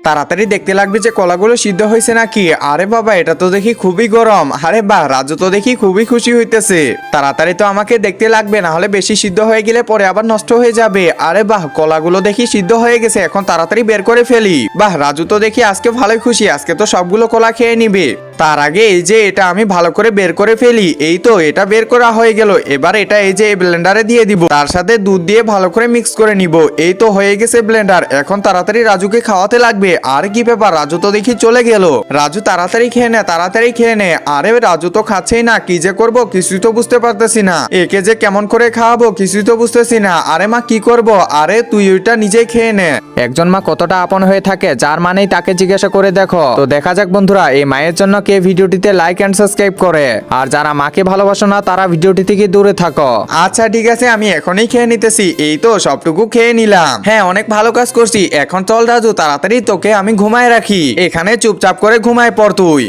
তাড়াতাড়ি দেখতে লাগবে যে কলাগুলো সিদ্ধ হয়েছে নাকি। আরে বাবা, এটা তো দেখি খুবই গরম। আরে বাহ, রাজু তো দেখি খুবই খুশি হইতেছে। তাড়াতাড়ি তো আমাকে দেখতে লাগবে, না হলে বেশি সিদ্ধ হয়ে গেলে পরে আবার নষ্ট হয়ে যাবে। আরে বাহ, কলাগুলো দেখি সিদ্ধ হয়ে গেছে, এখন তাড়াতাড়ি বের করে ফেলি। বাহ, রাজু তো দেখি আজকে ভালোই খুশি, আজকে তো সবগুলো কলা খেয়ে নিবে। তার আগে এই যে এটা আমি ভালো করে বের করে ফেলি। এই তো এটা বের করা হয়ে গেল। এবার এটা এই যে ব্লেন্ডারে দিয়ে দিব, তার সাথে দুধ দিয়ে ভালো করে মিক্স করে নিব। এই তো হয়ে গেছে ব্লেন্ডার। এখন তাড়াতাড়ি রাজুকে খাওয়াতে লাগবে। আর কি ব্যাপার, রাজু তো দেখি চলে গেল। রাজু তাড়াতাড়ি খেয়ে নে, তাড়াতাড়ি খেয়ে নে। আরে রাজু তো খাচ্ছেই না, কি যে করবো কিছুই তো বুঝতে পারতেছি না। একে যে কেমন করে খাওয়াবো কিছুই তো বুঝতেছি না। আরে মা, কি করব? আরে তুই ওইটা নিজেই খেয়ে নে। একজন মা কতটা আপন হয়ে থাকে, যার মানেই তাকে জিজ্ঞাসা করে দেখো। তো দেখা যাক বন্ধুরা, এই মায়ের জন্য কে ভিডিওটিতে লাইক এন্ড সাবস্ক্রাইব করে। আর যারা মাকে ভালোবাসো না তারা ভিডিওটি থেকে দূরে থাকো। আচ্ছা ঠিক আছে, আমি এখনই খেয়ে নিতেছি। এই তো সবটুকু খেয়ে নিলাম। হ্যাঁ, অনেক ভালো কাজ করছি। এখন চল রাজু, তাড়াতাড়ি তোকে আমি ঘুমায় রাখি। এখানে চুপচাপ করে ঘুমায় পড় তুই।